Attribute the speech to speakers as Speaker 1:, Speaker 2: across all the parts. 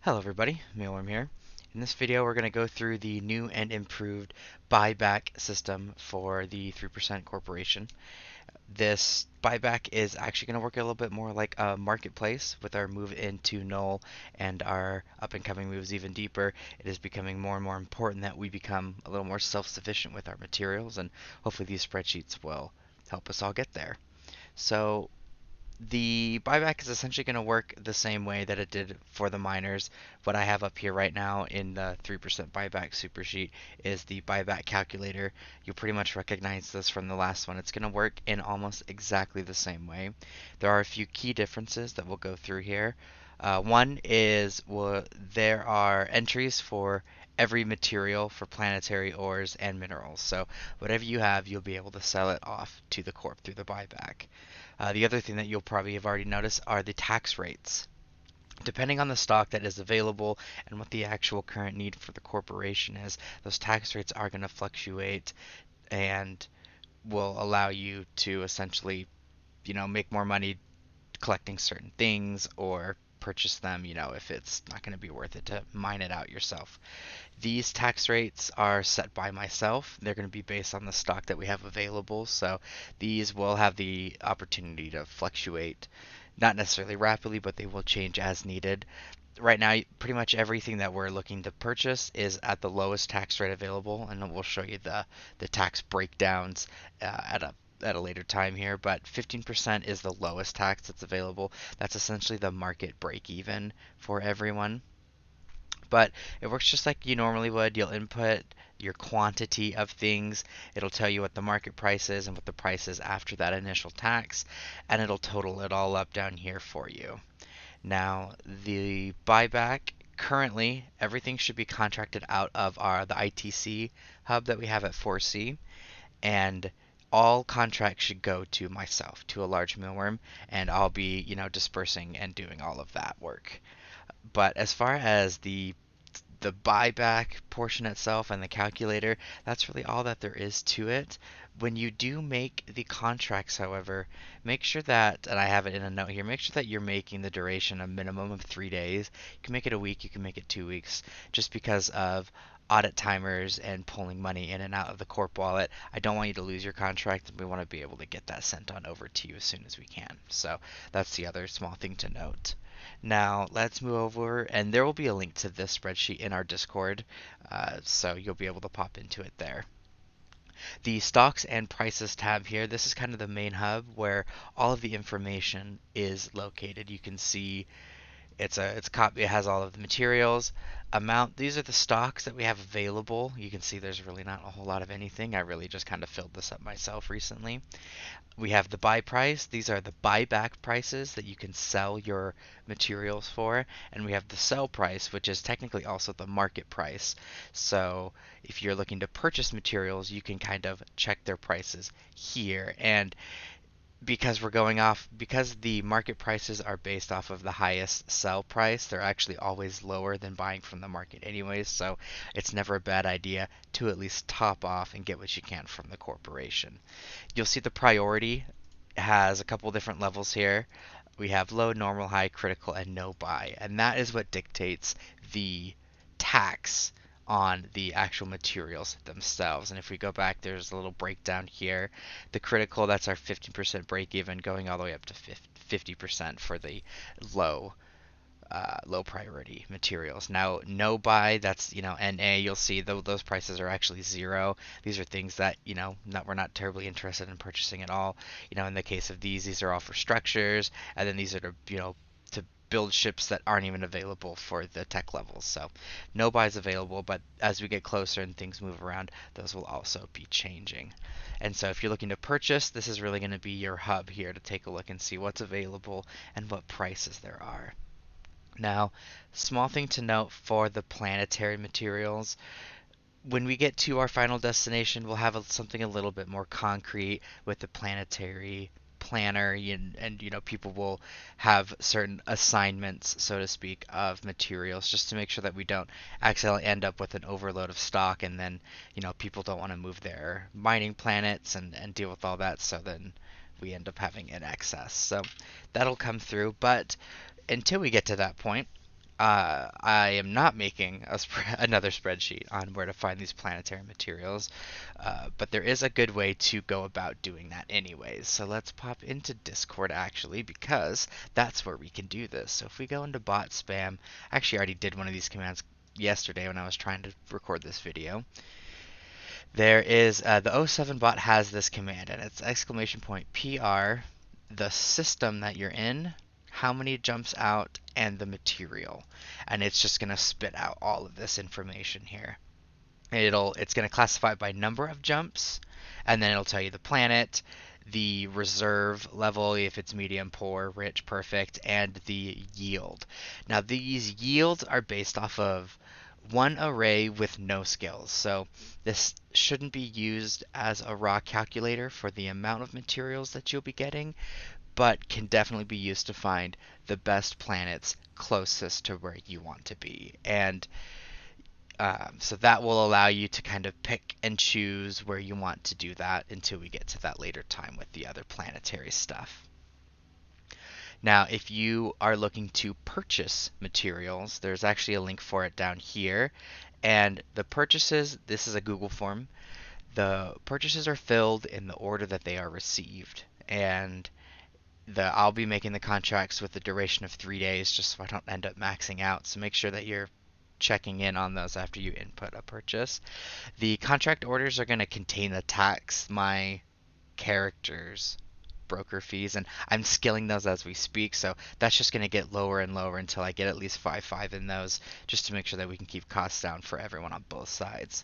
Speaker 1: Hello everybody, Mealworm here. In this video we're going to go through the new and improved buyback system for the 3% corporation. This buyback is actually going to work a little bit more like a marketplace with our move into null and our up and coming moves even deeper. It is becoming more and more important that we become a little more self-sufficient with our materials, and hopefully these spreadsheets will help us all get there. So the buyback is essentially going to work the same way that it did for the miners. What I have up here right now in the 3% buyback super sheet is the buyback calculator. You'll pretty much recognize this from the last one. It's going to work in almost exactly the same way. There are a few key differences that we'll go through here. One is there are entries for every material for planetary ores and minerals. So whatever you have, you'll be able to sell it off to the corp through the buyback. The other thing that you'll probably have already noticed are the tax rates. Depending on the stock that is available and what the actual current need for the corporation is, those tax rates are going to fluctuate and will allow you to essentially, make more money collecting certain things or purchase them, if it's not going to be worth it to mine it out yourself. These tax rates are set by myself. They're going to be based on the stock that we have available, so these will have the opportunity to fluctuate, not necessarily rapidly, but they will change as needed. Right now, pretty much everything that we're looking to purchase is at the lowest tax rate available, and we'll show you the tax breakdowns at a later time here, but 15% is the lowest tax that's available. That's essentially the market break even for everyone. But it works just like you normally would. You'll input your quantity of things. It'll tell you what the market price is and what the price is after that initial tax, and it'll total it all up down here for you. Now, the buyback, currently everything should be contracted out of the ITC hub that we have at 4C, and all contracts should go to myself, to a large mealworm, and I'll be, dispersing and doing all of that work. But as far as the buyback portion itself and the calculator, that's really all that there is to it. When you do make the contracts, however, make sure that, and I have it in a note here, make sure that you're making the duration a minimum of 3 days. You can make it a week, you can make it 2 weeks, just because of audit timers and pulling money in and out of the corp wallet. I don't want you to lose your contract, and we want to be able to get that sent on over to you as soon as we can. So that's the other small thing to note. Now let's move over, and there will be a link to this spreadsheet in our Discord, so you'll be able to pop into it there. The stocks and prices tab here, this is kind of the main hub where all of the information is located. You can see it has all of the materials, amount. These are the stocks that we have available. You can see there's really not a whole lot of anything. I really just kind of filled this up myself recently. We have the buy price. These are the buyback prices that you can sell your materials for. And we have the sell price, which is technically also the market price. So if you're looking to purchase materials, you can kind of check their prices here. And because the market prices are based off of the highest sell price, they're actually always lower than buying from the market anyways, so it's never a bad idea to at least top off and get what you can from the corporation. You'll see the priority has a couple different levels here. We have low, normal, high, critical, and no buy, and that is what dictates the tax on the actual materials themselves. And if we go back, there's a little breakdown here. The critical, that's our 15% break even, going all the way up to 50% for the low low priority materials. Now, no buy, that's, NA, you'll see those prices are actually zero. These are things that, we're not terribly interested in purchasing at all. In the case of these are all for structures, and then these are to, to build ships that aren't even available for the tech levels. So no buys available, but as we get closer and things move around, those will also be changing. And so if you're looking to purchase, this is really going to be your hub here to take a look and see what's available and what prices there are. Now, small thing to note for the planetary materials, when we get to our final destination, we'll have something a little bit more concrete with the planetary planner, and people will have certain assignments, so to speak, of materials, just to make sure that we don't accidentally end up with an overload of stock, and then people don't want to move their mining planets and deal with all that, so then we end up having an excess. So that'll come through, but until we get to that point, I am not making another spreadsheet on where to find these planetary materials, but there is a good way to go about doing that anyways. So let's pop into Discord actually, because that's where we can do this. So if we go into bot spam, actually I already did one of these commands yesterday when I was trying to record this video. There is the O7 bot has this command, and it's exclamation point PR, the system that you're in, how many jumps out, and the material. And it's just going to spit out all of this information here. It's going to classify it by number of jumps, and then it'll tell you the planet, the reserve level, if it's medium, poor, rich, perfect, and the yield. Now these yields are based off of one array with no skills. So this shouldn't be used as a raw calculator for the amount of materials that you'll be getting, but can definitely be used to find the best planets closest to where you want to be. And so that will allow you to kind of pick and choose where you want to do that until we get to that later time with the other planetary stuff. Now, if you are looking to purchase materials, there's actually a link for it down here. And the purchases, this is a Google form. The purchases are filled in the order that they are received. And I'll be making the contracts with the duration of 3 days just so I don't end up maxing out. So make sure that you're checking in on those after you input a purchase. The contract orders are going to contain the tax my characters broker fees, and I'm skilling those as we speak, so that's just going to get lower and lower until I get at least 5 in those, just to make sure that we can keep costs down for everyone on both sides.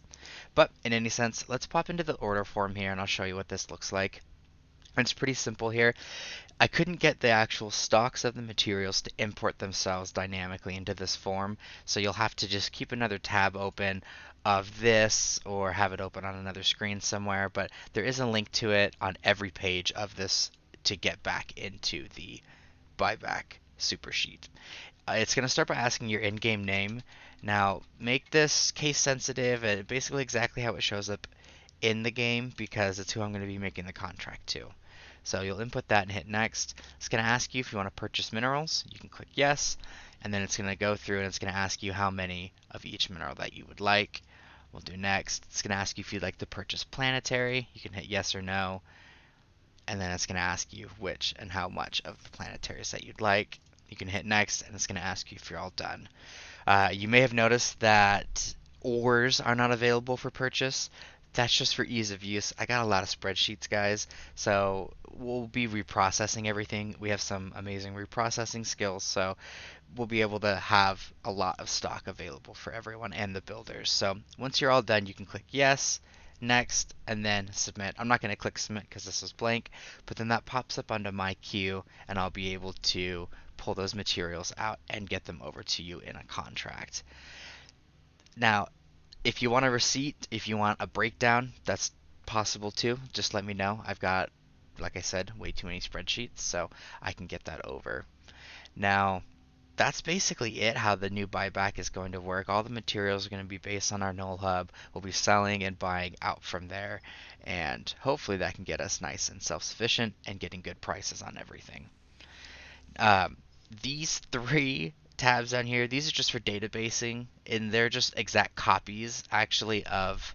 Speaker 1: But in any sense, let's pop into the order form here and I'll show you what this looks like. It's pretty simple here. I couldn't get the actual stocks of the materials to import themselves dynamically into this form, so you'll have to just keep another tab open of this or have it open on another screen somewhere, but there is a link to it on every page of this to get back into the buyback super sheet. It's going to start by asking your in-game name. Now, make this case sensitive and basically exactly how it shows up in the game because it's who I'm going to be making the contract to. So you'll input that and hit next. It's going to ask you if you want to purchase minerals. You can click yes, and then it's going to go through and it's going to ask you how many of each mineral that you would like. We'll do next. It's going to ask you if you'd like to purchase planetary. You can hit yes or no, and then it's going to ask you which and how much of the planetaries that you'd like. You can hit next, and it's going to ask you if you're all done. You may have noticed that ores are not available for purchase. That's just for ease of use. I got a lot of spreadsheets, guys, so we'll be reprocessing everything. We have some amazing reprocessing skills, so we'll be able to have a lot of stock available for everyone and the builders. So once you're all done, you can click yes, next, and then submit. I'm not going to click submit because this is blank, but then that pops up onto my queue, and I'll be able to pull those materials out and get them over to you in a contract. Now, if you want a receipt, if you want a breakdown, that's possible too. Just let me know. I've got, like I said, way too many spreadsheets, so I can get that over. Now, that's basically it, how the new buyback is going to work. All the materials are going to be based on our null hub. We'll be selling and buying out from there, and hopefully that can get us nice and self-sufficient and getting good prices on everything. These three tabs down here, these are just for databasing, and they're just exact copies actually of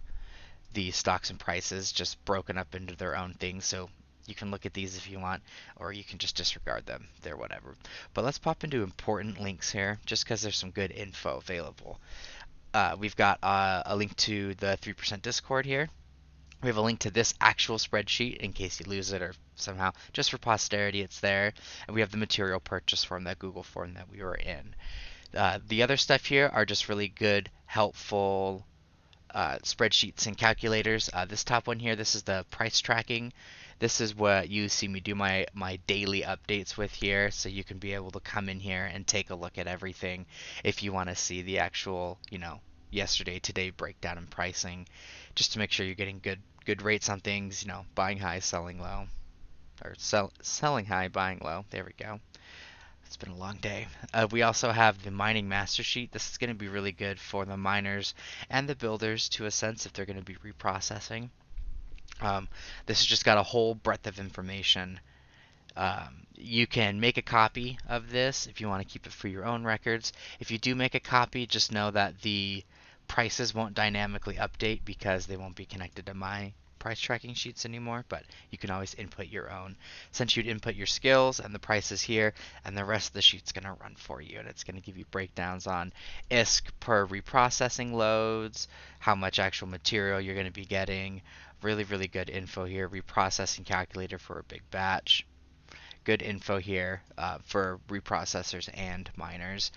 Speaker 1: the stocks and prices, just broken up into their own things. So you can look at these if you want, or you can just disregard them. They're whatever. But let's pop into important links here, just because there's some good info available. We've got a link to the 3% Discord here. We have a link to this actual spreadsheet in case you lose it or somehow, just for posterity, it's there. And we have the material purchase form, that Google form that we were in. The other stuff here are just really good, helpful spreadsheets and calculators. This top one here, this is the price tracking. This is what you see me do my daily updates with here, so you can be able to come in here and take a look at everything if you want to see the actual, yesterday, today breakdown and pricing, just to make sure you're getting good rates on things, buying high, selling low, or selling high, buying low. There we go. It's been a long day. We also have the mining master sheet. This is going to be really good for the miners and the builders to a sense if they're going to be reprocessing. This has just got a whole breadth of information You can make a copy of this if you want to keep it for your own records. If you do make a copy, just know that the prices won't dynamically update because they won't be connected to my price tracking sheets anymore, but you can always input your own. Since you'd input your skills and the prices here, and the rest of the sheet's going to run for you, and it's going to give you breakdowns on ISK per reprocessing loads, how much actual material you're going to be getting. Really, really good info here. Reprocessing calculator for a big batch. Good info here for reprocessors and miners.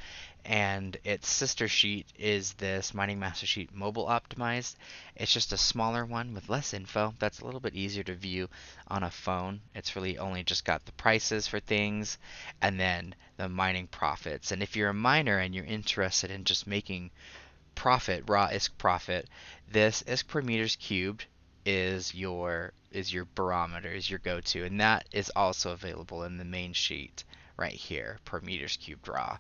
Speaker 1: And its sister sheet is this Mining Master Sheet mobile optimized. It's just a smaller one with less info. That's a little bit easier to view on a phone. It's really only just got the prices for things and then the mining profits. And if you're a miner and you're interested in just making profit, raw ISK profit, this ISK per meters cubed is your barometer, is your go-to, and that is also available in the main sheet right here per meters cubed raw.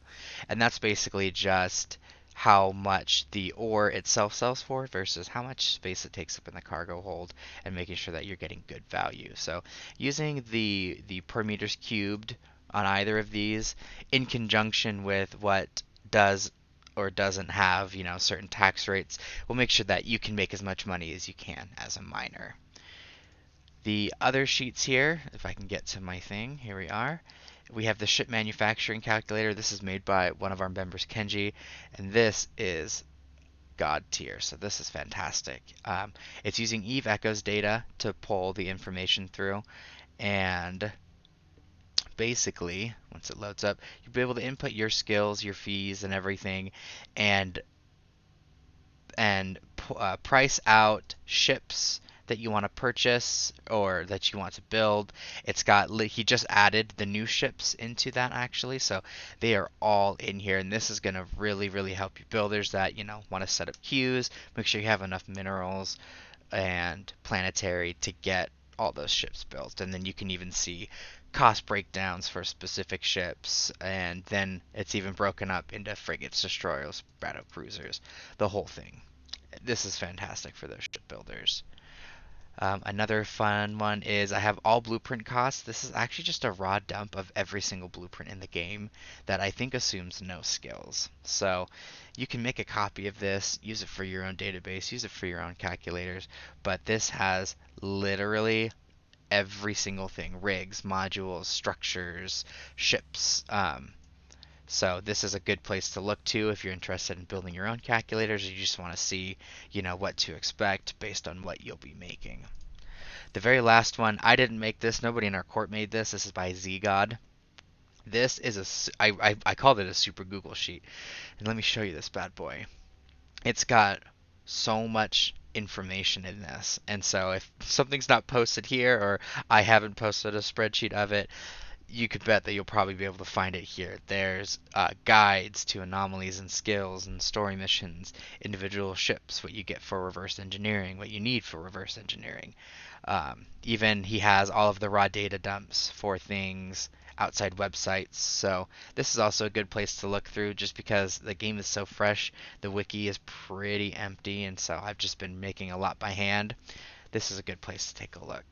Speaker 1: And that's basically just how much the ore itself sells for versus how much space it takes up in the cargo hold, and making sure that you're getting good value. So using the per meters cubed on either of these in conjunction with what does or doesn't have, certain tax rates, will make sure that you can make as much money as you can as a miner. The other sheets here, if I can get to my thing, here we are. We have the ship manufacturing calculator. This is made by one of our members, Kenji, and this is God tier. So this is fantastic. It's using Eve Echo's data to pull the information through, and basically, once it loads up, you'll be able to input your skills, your fees, and everything, and price out ships that you want to purchase or that you want to build. He just added the new ships into that actually, so they are all in here, and this is going to really, really help you builders that want to set up queues, make sure you have enough minerals and planetary to get all those ships built. And then you can even see cost breakdowns for specific ships, and then it's even broken up into frigates, destroyers, battle cruisers, the whole thing. This is fantastic for those shipbuilders. Another fun one is I have all blueprint costs. This is actually just a raw dump of every single blueprint in the game that I think assumes no skills. So you can make a copy of this, use it for your own database, use it for your own calculators, but this has literally every single thing: rigs, modules, structures, ships. So this is a good place to look to if you're interested in building your own calculators, or you just want to see, what to expect based on what you'll be making. The very last one, I didn't make this. Nobody in our court made this. This is by ZGod. This is I called it a super Google sheet. And let me show you this bad boy. It's got so much information in this. And so if something's not posted here, or I haven't posted a spreadsheet of it, you could bet that you'll probably be able to find it here. There's guides to anomalies and skills and story missions, individual ships, what you get for reverse engineering, what you need for reverse engineering. Even he has all of the raw data dumps for things outside websites. So this is also a good place to look through, just because the game is so fresh. The wiki is pretty empty, and so I've just been making a lot by hand. This is a good place to take a look.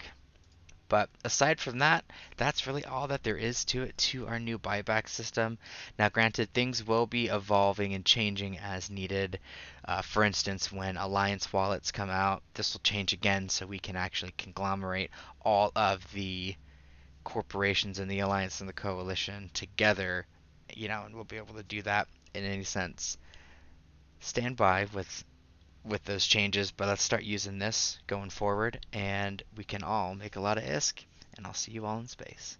Speaker 1: But aside from that, that's really all that there is to it, to our new buyback system. Now, granted, things will be evolving and changing as needed. For instance, when Alliance wallets come out, this will change again, so we can actually conglomerate all of the corporations in the Alliance and the Coalition together, and we'll be able to do that in any sense. Stand by with those changes, but let's start using this going forward, and we can all make a lot of ISK, and I'll see you all in space.